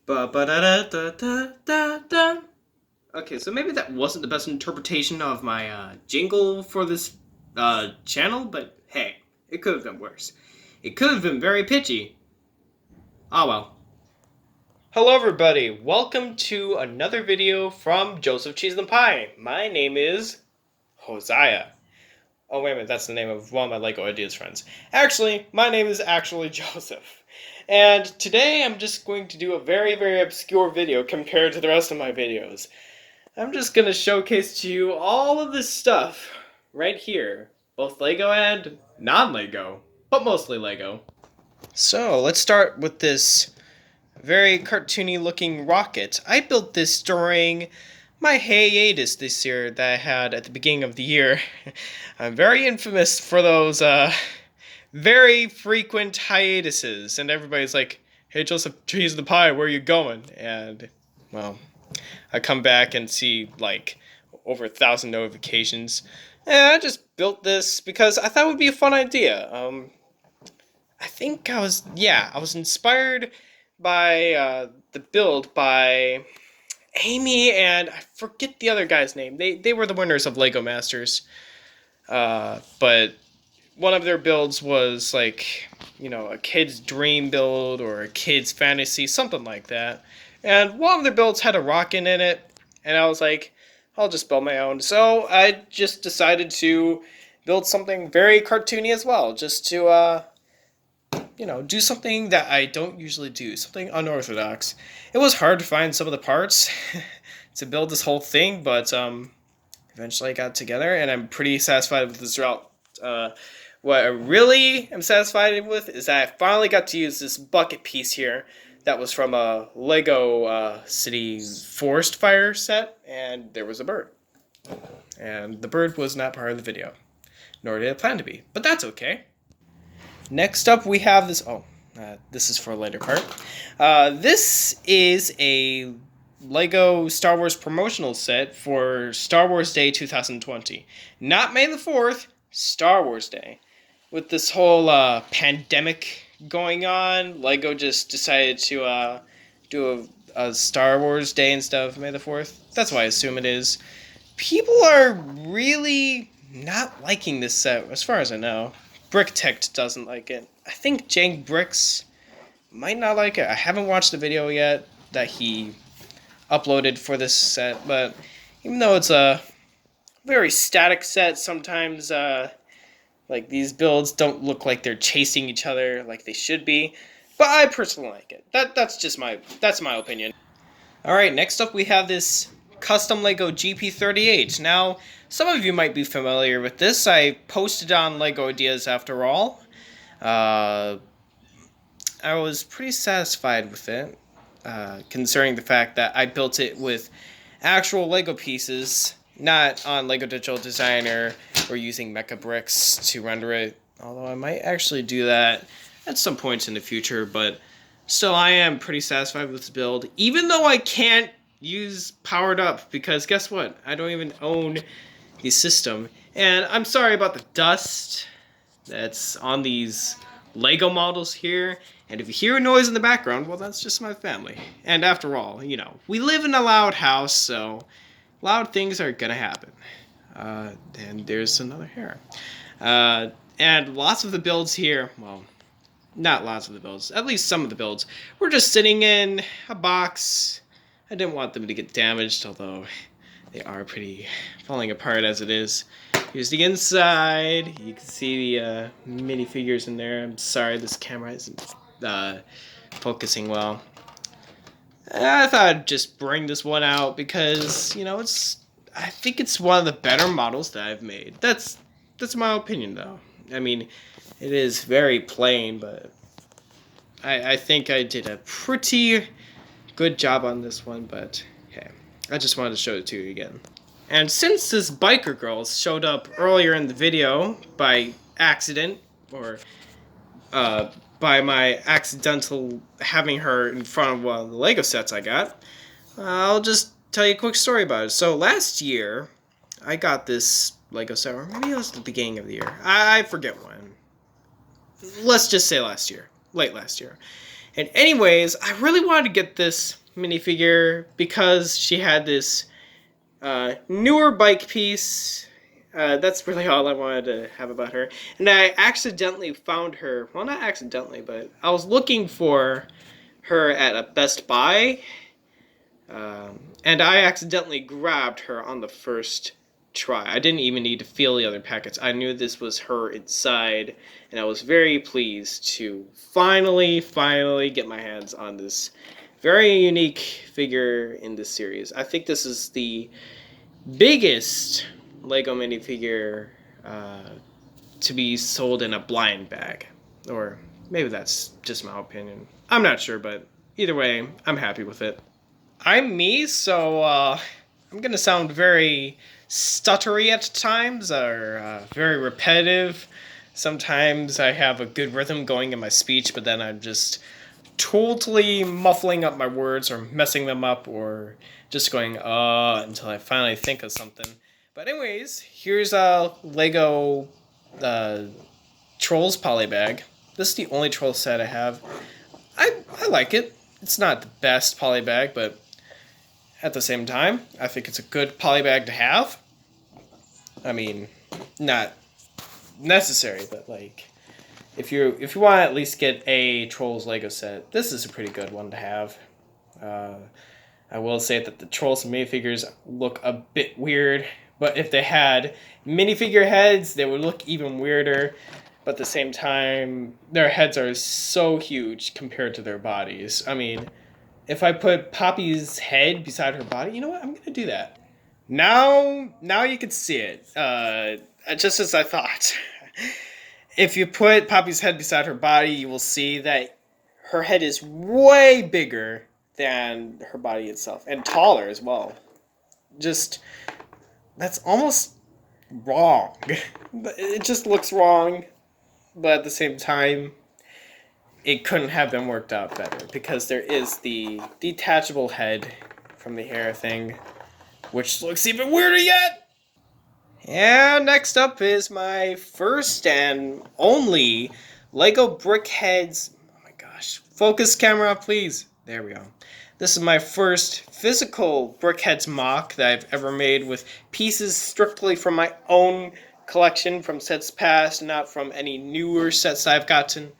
Ba ba da da da da da da. Okay, so maybe that wasn't the best interpretation of my jingle for this channel, but hey, it could have been worse. It could have been very pitchy. Oh well. Hello everybody, welcome to another video from Joseph Cheese and Pie. My name is Hosea. Oh wait a minute, that's the name of one of my Lego Ideas friends. Actually, my name is actually Joseph. And today I'm just going to do a very obscure video compared to the rest of my videos. I'm just going to showcase to you all of this stuff right here. Both Lego and non-Lego, but mostly Lego. So, let's start with this very cartoony looking rocket. I built this during my hiatus this year that I had at the beginning of the year. I'm very infamous for those very frequent hiatuses, and everybody's like, "Hey Joseph, Cheese the Pie, where are you going?" And, well, I come back and see like over 1,000 notifications. And I just built this because I thought it would be a fun idea. I think I was inspired by the build by Amy and I forget the other guy's name. They were the winners of Lego Masters. But one of their builds was like, a kid's dream build or a kid's fantasy, something like that. And one of their builds had a rocket in it, and I was like, I'll just build my own. So I just decided to build something very cartoony as well, just to, do something that I don't usually do, something unorthodox. It was hard to find some of the parts to build this whole thing, but eventually I got it together, and I'm pretty satisfied with this route. What I really am satisfied with is that I finally got to use this bucket piece here that was from a Lego City Forest Fire set, and there was a bird. And the bird was not part of the video, nor did it plan to be, but that's okay. Next up we have this, this is for a later part. This is a Lego Star Wars promotional set for Star Wars Day 2020. Not May the 4th, Star Wars Day. With this whole pandemic going on, Lego just decided to do a Star Wars Day instead of May the 4th. That's why I assume it is. People are really not liking this set, as far as I know. BrickTech doesn't like it. I think Jank Bricks might not like it. I haven't watched the video yet that he uploaded for this set, but even though it's a very static set, sometimes like these builds don't look like they're chasing each other like they should be, but I personally like it. That's my opinion. All right, next up we have this custom Lego GP38. Now, some of you might be familiar with this. I posted on Lego Ideas after all. I was pretty satisfied with it, concerning the fact that I built it with actual Lego pieces, not on Lego Digital Designer or using Mecha Bricks to render it, although I might actually do that at some point in the future, but still I am pretty satisfied with this build, even though I can't use Powered Up, because guess what? I don't even own the system, and I'm sorry about the dust that's on these Lego models here, and if you hear a noise in the background, well, that's just my family. And after all, we live in a loud house, so loud things are gonna happen. And there's another hair. And lots of the builds here, well, not lots of the builds, at least some of the builds, were just sitting in a box. I didn't want them to get damaged, although they are pretty falling apart as it is. Here's the inside. You can see the minifigures in there. I'm sorry this camera isn't focusing well. I thought I'd just bring this one out because, I think it's one of the better models that I've made. That's my opinion, though. I mean, it is very plain, but I think I did a pretty good job on this one, but hey, I just wanted to show it to you again. And since this biker girl showed up earlier in the video by accident, or by my accidental having her in front of one of the Lego sets I got, I'll just tell you a quick story about it. So last year, I got this Lego set, or maybe it was the beginning of the year. I forget when. Let's just say last year. Late last year. And anyways, I really wanted to get this minifigure because she had this newer bike piece. That's really all I wanted to have about her. And I accidentally found her. Well, not accidentally, but I was looking for her at a Best Buy. And I accidentally grabbed her on the first try. I didn't even need to feel the other packets. I knew this was her inside, and I was very pleased to finally get my hands on this very unique figure in this series. I think this is the biggest Lego minifigure to be sold in a blind bag. Or maybe that's just my opinion. I'm not sure, but either way, I'm happy with it. I'm me, so I'm gonna sound very stuttery at times, or very repetitive. Sometimes I have a good rhythm going in my speech, but then I'm just totally muffling up my words or messing them up or just going until I finally think of something. But anyways, here's a Lego Trolls polybag. This is the only troll set I have. I like it. It's not the best polybag, but at the same time, I think it's a good polybag to have. I mean, not necessary, but like, if you want to at least get a Trolls Lego set, this is a pretty good one to have. I will say that the Trolls minifigures look a bit weird, but if they had minifigure heads, they would look even weirder. But at the same time, their heads are so huge compared to their bodies. I mean, if I put Poppy's head beside her body, you know what? I'm going to do that. Now you can see it. Just as I thought. If you put Poppy's head beside her body, you will see that her head is way bigger than her body itself. And taller as well. Just, that's almost wrong. It just looks wrong. But at the same time, it couldn't have been worked out better. Because there is the detachable head from the hair thing, which looks even weirder yet. And next up is my first and only Lego Brickheads. Oh my gosh. Focus camera, please. There we go. This is my first physical Brickheads mock that I've ever made with pieces strictly from my own collection from sets past, not from any newer sets I've gotten.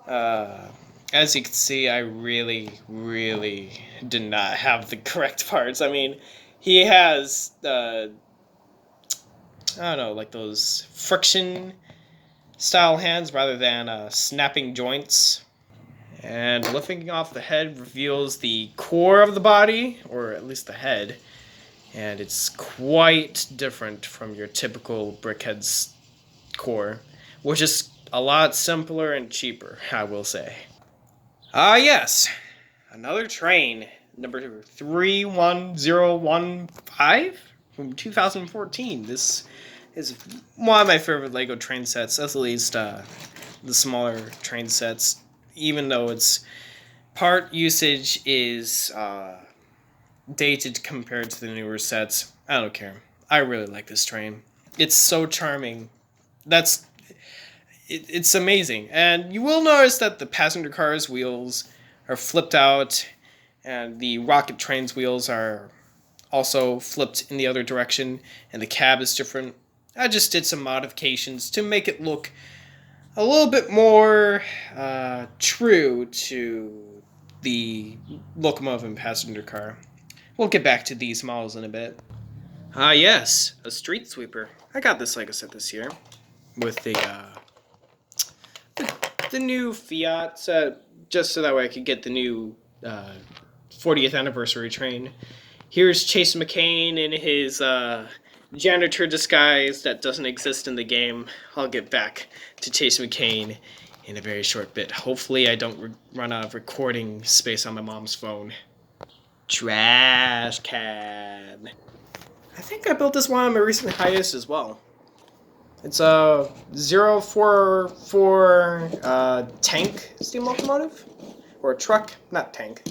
As you can see, I really did not have the correct parts. I mean, he has I don't know, like those friction style hands rather than snapping joints. And lifting off the head reveals the core of the body, or at least the head. And it's quite different from your typical Brickhead's core, which is a lot simpler and cheaper, I will say. Yes, another train, number 31015 from 2014. This is one of my favorite Lego train sets, at least the smaller train sets, even though its part usage is dated compared to the newer sets. I don't care. I really like this train. It's so charming. It's amazing. And you will notice that the passenger car's wheels are flipped out, and the rocket train's wheels are also flipped in the other direction, and the cab is different. I just did some modifications to make it look a little bit more true to the locomotive and passenger car. We'll get back to these models in a bit. Yes, a street sweeper. I got this Lego set this year with the new Fiat, just so that way I could get the new 40th anniversary train. Here's Chase McCain in his janitor disguise that doesn't exist in the game. I'll get back to Chase McCain in a very short bit. Hopefully I don't run out of recording space on my mom's phone. Trash can. I think I built this one on my recent hiatus as well. It's a 044 tank steam locomotive. Or a truck, not tank.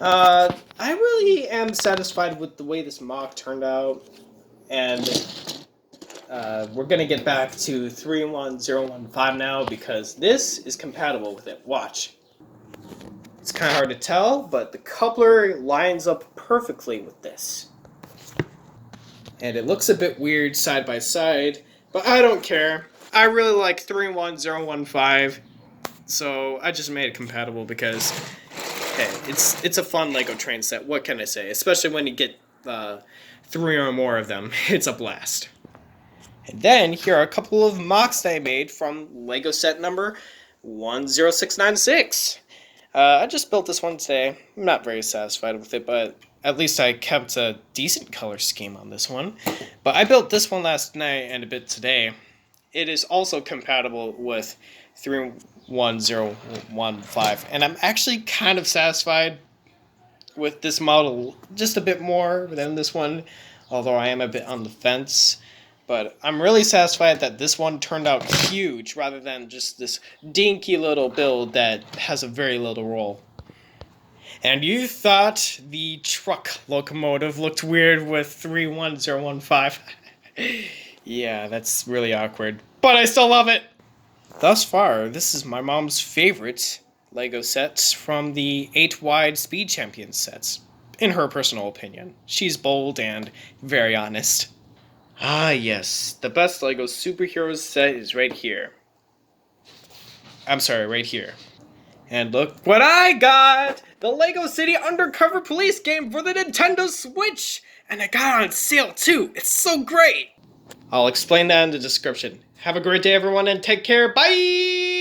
I really am satisfied with the way this mock turned out. And we're going to get back to 31015 now because this is compatible with it. Watch. It's kind of hard to tell, but the coupler lines up perfectly with this. And it looks a bit weird side by side, but I don't care. I really like 31015, so I just made it compatible because, hey, it's a fun Lego train set. What can I say? Especially when you get 3 or more of them, it's a blast. And then here are a couple of mocks that I made from Lego set number 10696. I just built this one today. I'm not very satisfied with it, but at least I kept a decent color scheme on this one. But I built this one last night and a bit today. It is also compatible with 31015, and I'm actually kind of satisfied with this model just a bit more than this one, although I am a bit on the fence. But I'm really satisfied that this one turned out huge rather than just this dinky little build that has a very little roll. And you thought the truck locomotive looked weird with 31015. Yeah, that's really awkward. But I still love it! Thus far, this is my mom's favorite Lego sets from the 8-wide Speed Champions sets, in her personal opinion. She's bold and very honest. Ah yes, the best Lego superheroes set is right here. I'm sorry, right here. And look what I got! The Lego City Undercover Police game for the Nintendo Switch! And I got it on sale too! It's so great! I'll explain that in the description. Have a great day everyone and take care, bye!